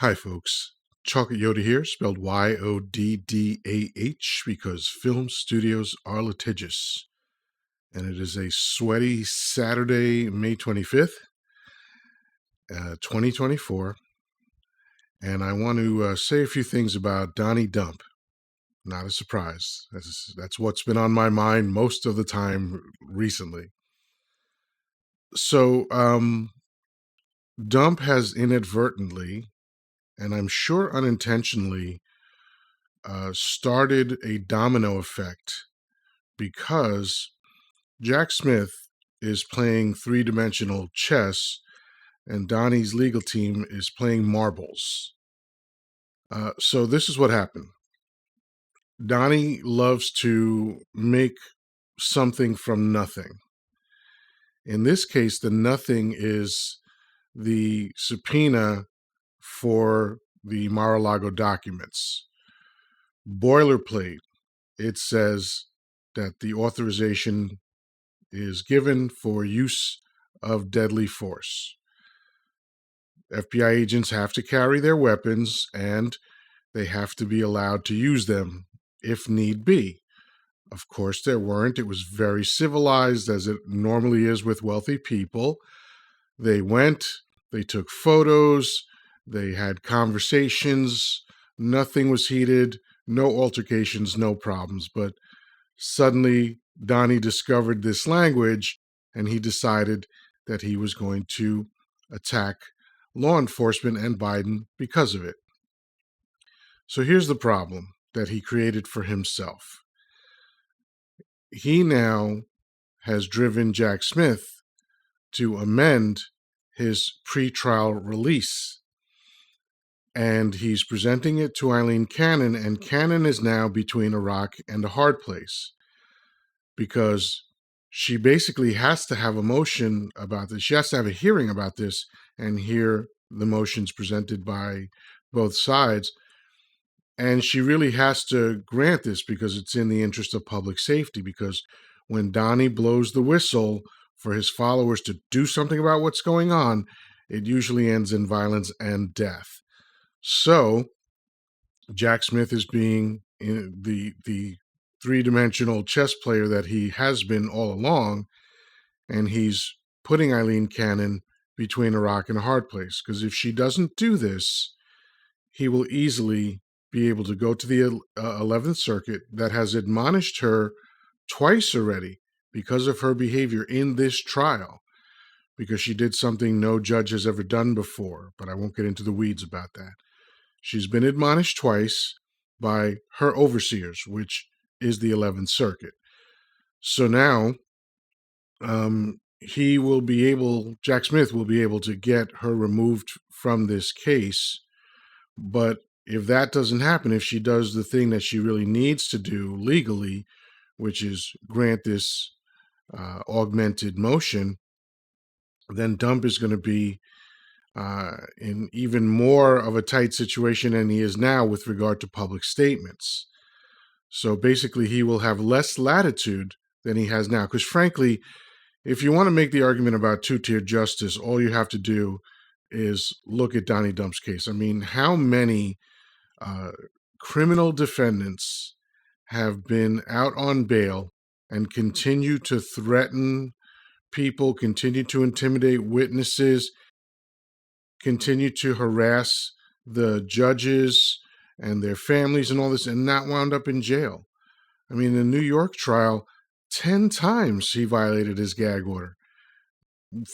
Hi, folks. Chocolate Yoddah here, spelled Yoddah, because film studios are litigious. And it is a sweaty Saturday, May 25th, 2024. And I want to say a few things about Donnie Dump. Not a surprise. That's what's been on my mind most of the time recently. So, Dump has inadvertently, and I'm sure unintentionally, started a domino effect because Jack Smith is playing three-dimensional chess and Donnie's legal team is playing marbles. So this is what happened. Donnie loves to make something from nothing. In this case, the nothing is the subpoena for the Mar-A-Lago documents. Boilerplate, it says that the authorization is given for use of deadly force. FBI agents have to carry their weapons and they have to be allowed to use them if need be. Of course, there weren't. It was very civilized, as it normally is with wealthy people. They went, they took photos, they had conversations, nothing was heated, no altercations, no problems. But suddenly, Donnie discovered this language and he decided that he was going to attack law enforcement and Biden because of it. So here's the problem that he created for himself. He now has driven Jack Smith to amend his pretrial release. And he's presenting it to Eileen Cannon, and Cannon is now between a rock and a hard place because she basically has to have a motion about this. She has to have a hearing about this and hear the motions presented by both sides. And she really has to grant this because it's in the interest of public safety. Because when Donnie blows the whistle for his followers to do something about what's going on, it usually ends in violence and death. So Jack Smith is being the three-dimensional chess player that he has been all along, and he's putting Eileen Cannon between a rock and a hard place. Because if she doesn't do this, he will easily be able to go to the 11th Circuit that has admonished her twice already because of her behavior in this trial, because she did something no judge has ever done before, but I won't get into the weeds about that. She's been admonished twice by her overseers, which is the 11th Circuit. So now Jack Smith will be able to get her removed from this case. But if that doesn't happen, if she does the thing that she really needs to do legally, which is grant this augmented motion, then Dump is going to be in even more of a tight situation than he is now with regard to public statements. So basically, he will have less latitude than he has now. Because frankly, if you want to make the argument about two-tier justice, all you have to do is look at Donnie Dump's case. I mean, how many criminal defendants have been out on bail and continue to threaten people, continue to intimidate witnesses, continue to harass the judges and their families and all this, and not wound up in jail? I mean, in the New York trial, 10 times he violated his gag order.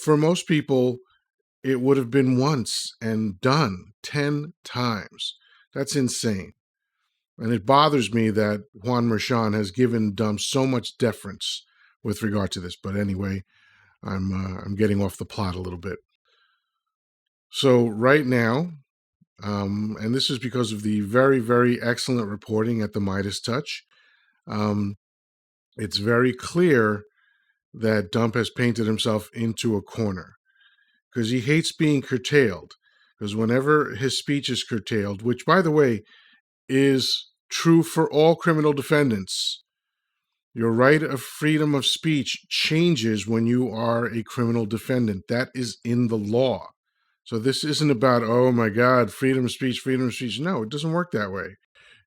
For most people, it would have been once and done. 10 times. That's insane. And it bothers me that Juan Merchan has given Dump so much deference with regard to this. But anyway, I'm getting off the plot a little bit. So right now, and this is because of the very, very excellent reporting at the Midas Touch, it's very clear that Dump has painted himself into a corner because he hates being curtailed. Because whenever his speech is curtailed, which, by the way, is true for all criminal defendants, your right of freedom of speech changes when you are a criminal defendant. That is in the law. So this isn't about, oh my God, freedom of speech, freedom of speech. No, it doesn't work that way.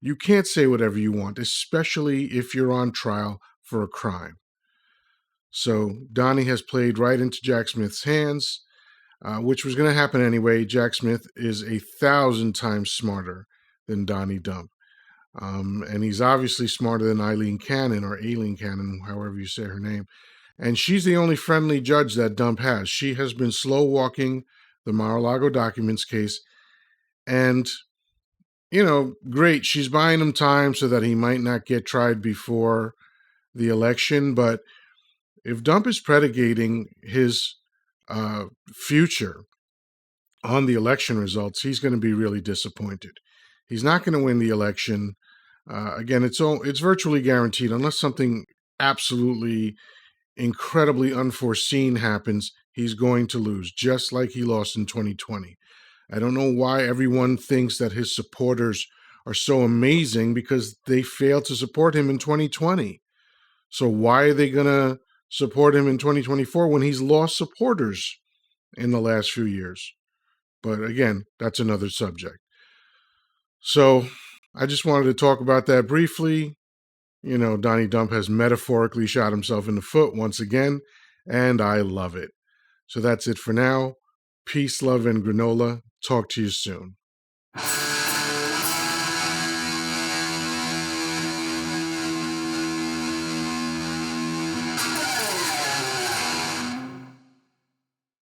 You can't say whatever you want, especially if you're on trial for a crime. So Donnie has played right into Jack Smith's hands, which was going to happen anyway. Jack Smith is 1,000 times smarter than Donnie Dump. And he's obviously smarter than Eileen Cannon, or Aileen Cannon, however you say her name. And she's the only friendly judge that Dump has. She has been slow walking the Mar-A-Lago documents case. And, great, she's buying him time so that he might not get tried before the election. But if Dump is predicating his future on the election results, he's going to be really disappointed. He's not going to win the election. Again, it's virtually guaranteed unless something absolutely incredibly unforeseen happens. He's going to lose, just like he lost in 2020. I don't know why everyone thinks that his supporters are so amazing, because they failed to support him in 2020. So why are they going to support him in 2024 when he's lost supporters in the last few years? But again, that's another subject. So I just wanted to talk about that briefly. Donnie Dump has metaphorically shot himself in the foot once again, and I love it. So that's it for now. Peace, love, and granola. Talk to you soon.